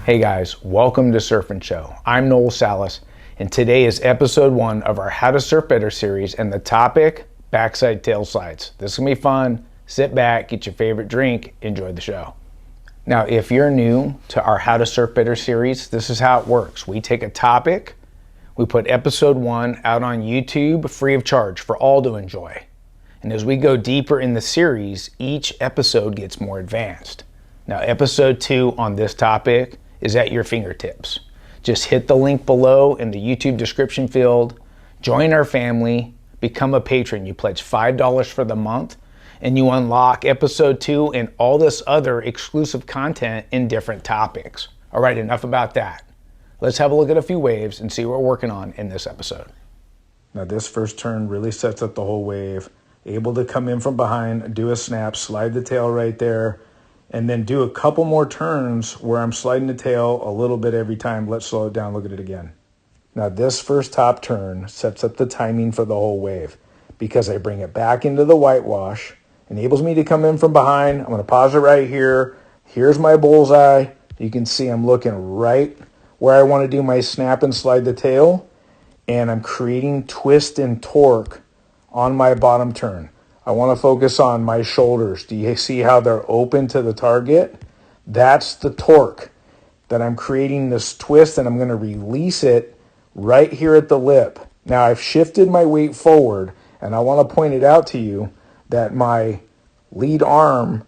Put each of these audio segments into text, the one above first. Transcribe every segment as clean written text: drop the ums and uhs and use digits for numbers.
Hey guys, welcome to Surf and Show. I'm Noel Salas, and today is episode 1 of our How to Surf Better series, and the topic, backside tail slides. This is gonna be fun. Sit back, get your favorite drink, enjoy the show. Now, if you're new to our How to Surf Better series, this is how it works. We take a topic, we put episode 1 out on YouTube free of charge for all to enjoy. And as we go deeper in the series, each episode gets more advanced. Now, episode 2 on this topic is at your fingertips. Just hit the link below in the YouTube description field, join our family, become a patron. You pledge $5 for the month, and you unlock episode 2 and all this other exclusive content in different topics. All right, enough about that. Let's have a look at a few waves and see what we're working on in this episode. Now this first turn really sets up the whole wave. Able to come in from behind, do a snap, slide the tail right there, and then do a couple more turns where I'm sliding the tail a little bit every time. Let's slow it down, look at it again. Now this first top turn sets up the timing for the whole wave because I bring it back into the whitewash, enables me to come in from behind. I'm gonna pause it right here. Here's my bullseye. You can see I'm looking right where I wanna do my snap and slide the tail, and I'm creating twist and torque on my bottom turn. I want to focus on my shoulders. Do you see how they're open to the target? That's the torque that I'm creating this twist, and I'm going to release it right here at the lip. Now I've shifted my weight forward, and I want to point it out to you that my lead arm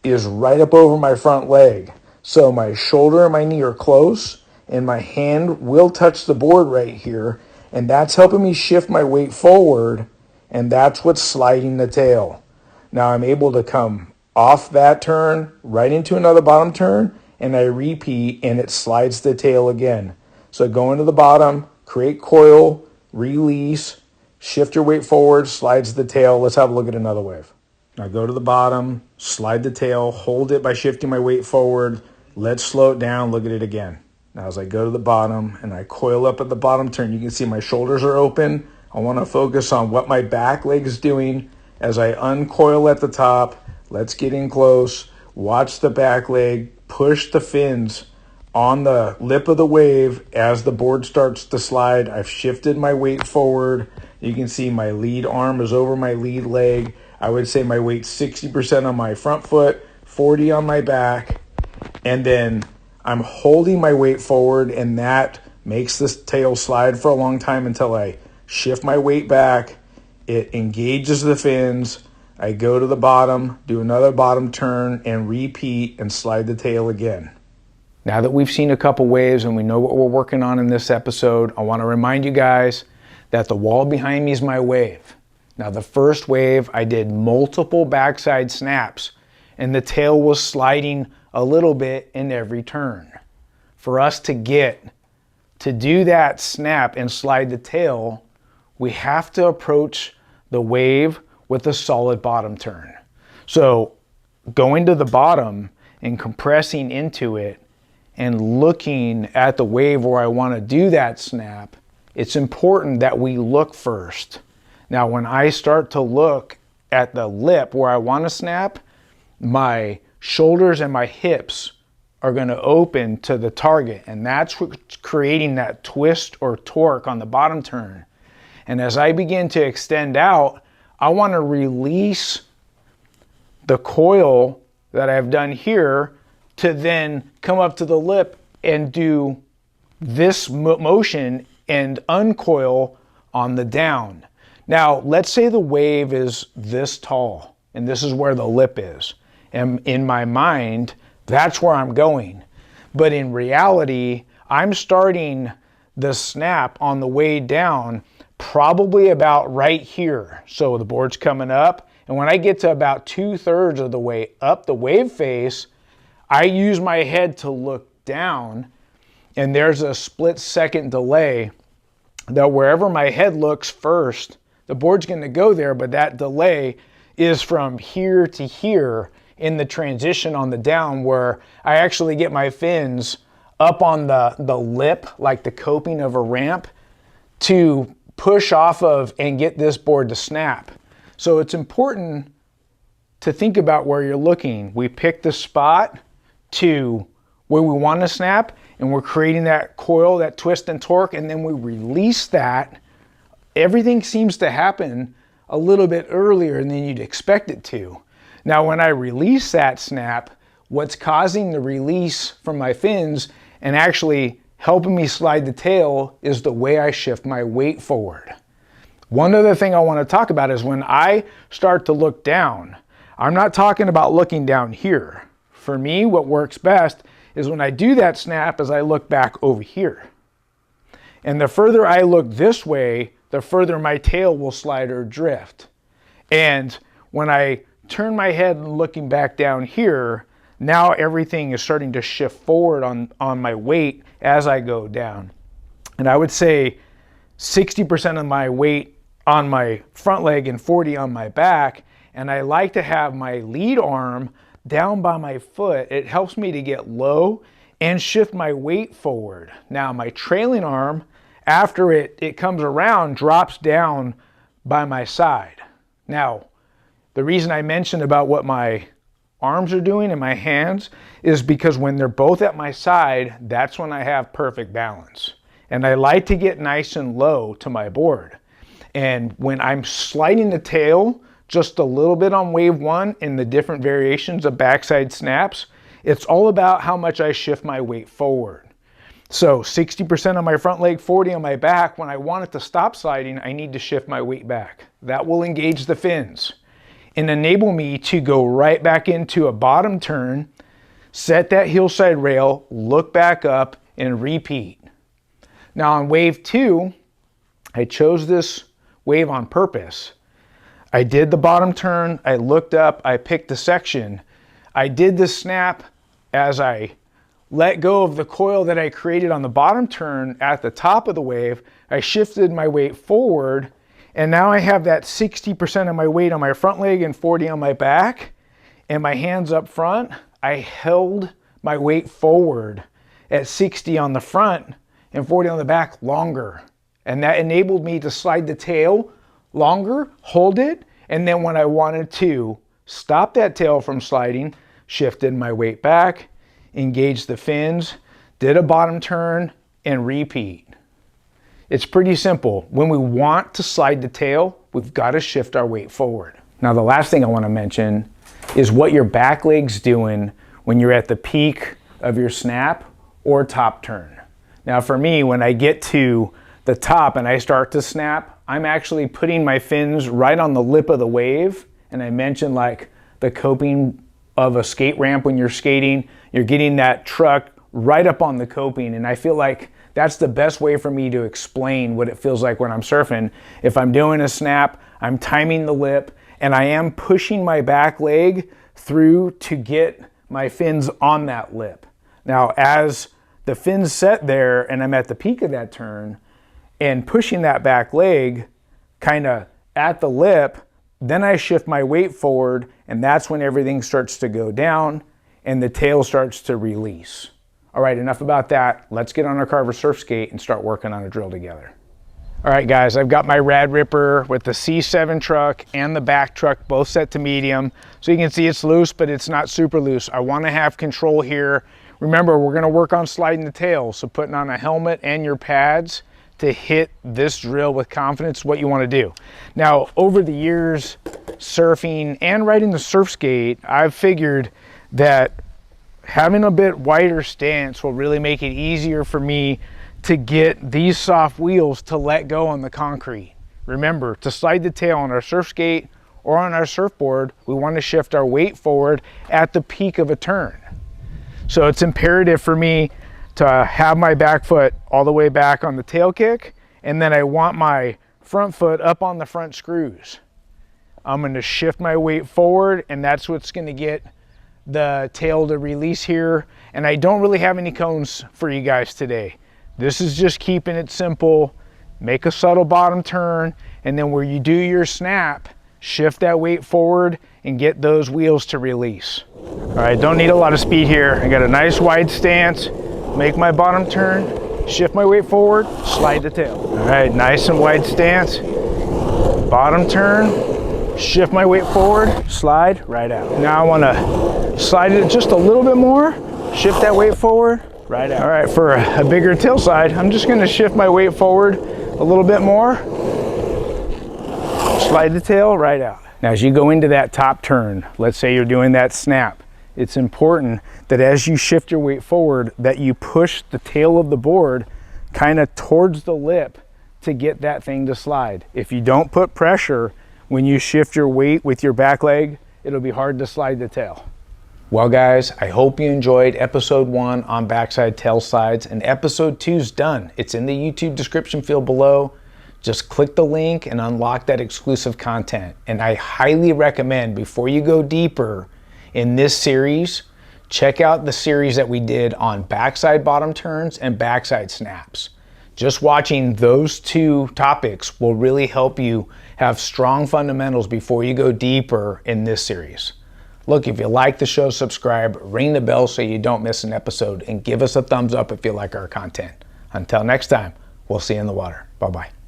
is right up over my front leg. So my shoulder and my knee are close, and my hand will touch the board right here, and that's helping me shift my weight forward. And that's what's sliding the tail. Now I'm able to come off that turn, right into another bottom turn, and I repeat, and it slides the tail again. So go into the bottom, create coil, release, shift your weight forward, slides the tail. Let's have a look at another wave. Now go to the bottom, slide the tail, hold it by shifting my weight forward. Let's slow it down, look at it again. Now as I go to the bottom and I coil up at the bottom turn, you can see my shoulders are open. I want to focus on what my back leg is doing as I uncoil at the top. Let's get in close. Watch the back leg. Push the fins on the lip of the wave as the board starts to slide. I've shifted my weight forward. You can see my lead arm is over my lead leg. I would say my weight's 60% on my front foot, 40 on my back. And then I'm holding my weight forward, and that makes this tail slide for a long time until I shift my weight back, it engages the fins, I go to the bottom, do another bottom turn, and repeat and slide the tail again. Now that we've seen a couple waves and we know what we're working on in this episode, I want to remind you guys that the wall behind me is my wave. Now the first wave, I did multiple backside snaps, and the tail was sliding a little bit in every turn. For us to do that snap and slide the tail, we have to approach the wave with a solid bottom turn. So going to the bottom and compressing into it and looking at the wave where I want to do that snap, it's important that we look first. Now when I start to look at the lip where I want to snap, my shoulders and my hips are going to open to the target, and that's what's creating that twist or torque on the bottom turn. And as I begin to extend out, I want to release the coil that I've done here to then come up to the lip and do this motion and uncoil on the down. Now, let's say the wave is this tall, and this is where the lip is. And in my mind, that's where I'm going. But in reality, I'm starting the snap on the way down probably about right here. So the board's coming up, and when I get to about 2/3 of the way up the wave face, I use my head to look down, and there's a split-second delay that wherever my head looks first, the board's going to go there, but that delay is from here to here in the transition on the down, where I actually get my fins up on the lip, like the coping of a ramp, to push off of and get this board to snap. So it's important to think about where you're looking. We pick the spot to where we want to snap, and we're creating that coil, that twist and torque, and then we release that, everything seems to happen a little bit earlier than you'd expect it to. Now, when I release that snap, what's causing the release from my fins and actually helping me slide the tail is the way I shift my weight forward. One other thing I want to talk about is when I start to look down, I'm not talking about looking down here. For me, what works best is when I do that snap is I look back over here. And the further I look this way, the further my tail will slide or drift. And when I turn my head and looking back down here, now everything is starting to shift forward on my weight as I go down. And I would say 60% of my weight on my front leg and 40 on my back. And I like to have my lead arm down by my foot. It helps me to get low and shift my weight forward. Now my trailing arm, after it comes around, drops down by my side. Now, the reason I mentioned about what my arms are doing and my hands is because when they're both at my side, that's when I have perfect balance. And I like to get nice and low to my board. And when I'm sliding the tail just a little bit on wave one in the different variations of backside snaps, it's all about how much I shift my weight forward. So 60% on my front leg, 40 on my back. When I want it to stop sliding, I need to shift my weight back. That will engage the fins and enable me to go right back into a bottom turn, set that hillside rail, look back up, and repeat. Now on wave two, I chose this wave on purpose. I did the bottom turn, I looked up, I picked the section. I did the snap as I let go of the coil that I created on the bottom turn at the top of the wave. I shifted my weight forward, and now I have that 60% of my weight on my front leg and 40 on my back, and my hands up front. I held my weight forward at 60 on the front and 40 on the back longer. And that enabled me to slide the tail longer, hold it, and then when I wanted to stop that tail from sliding, shifted my weight back, engaged the fins, did a bottom turn, and repeat. It's pretty simple. When we want to slide the tail, we've got to shift our weight forward. Now, the last thing I want to mention is what your back leg's doing when you're at the peak of your snap or top turn. Now, for me, when I get to the top and I start to snap, I'm actually putting my fins right on the lip of the wave. And I mentioned like the coping of a skate ramp when you're skating, you're getting that truck right up on the coping. And I feel like that's the best way for me to explain what it feels like when I'm surfing. If I'm doing a snap, I'm timing the lip and I am pushing my back leg through to get my fins on that lip. Now, as the fins set there and I'm at the peak of that turn and pushing that back leg kind of at the lip, then I shift my weight forward, and that's when everything starts to go down and the tail starts to release. All right, enough about that. Let's get on our Carver Surfskate and start working on a drill together. All right, guys, I've got my Rad Ripper with the C7 truck and the back truck both set to medium. So you can see it's loose, but it's not super loose. I want to have control here. Remember, we're going to work on sliding the tail, so putting on a helmet and your pads to hit this drill with confidence is what you want to do. Now, over the years, surfing and riding the Surfskate, I've figured that having a bit wider stance will really make it easier for me to get these soft wheels to let go on the concrete. Remember, to slide the tail on our Surfskate or on our surfboard, we want to shift our weight forward at the peak of a turn. So it's imperative for me to have my back foot all the way back on the tail kick, and then I want my front foot up on the front screws. I'm going to shift my weight forward, and that's what's going to get the tail to release here. And I don't really have any cones for you guys today. This is just keeping it simple. Make a subtle bottom turn, and then where you do your snap, shift that weight forward and get those wheels to release. All right, don't need a lot of speed here. I got a nice wide stance. Make my bottom turn, shift my weight forward, slide the tail. All right, nice and wide stance. Bottom turn, shift my weight forward, slide right out. Now I want to slide it just a little bit more Shift that weight forward. Right out. All right, for a bigger tail side, I'm just gonna shift my weight forward a little bit more. Slide the tail right out. Now, as you go into that top turn, let's say you're doing that snap, it's important that as you shift your weight forward, that you push the tail of the board kind of towards the lip to get that thing to slide. If you don't put pressure when you shift your weight with your back leg, it'll be hard to slide the tail. Well guys, I hope you enjoyed episode 1 on backside tail slides, and episode 2's done. It's in the YouTube description field below. Just click the link and unlock that exclusive content. And I highly recommend, before you go deeper in this series, check out the series that we did on backside bottom turns and backside snaps. Just watching those 2 topics will really help you have strong fundamentals before you go deeper in this series. Look, if you like the show, subscribe, ring the bell so you don't miss an episode, and give us a thumbs up if you like our content. Until next time, we'll see you in the water. Bye-bye.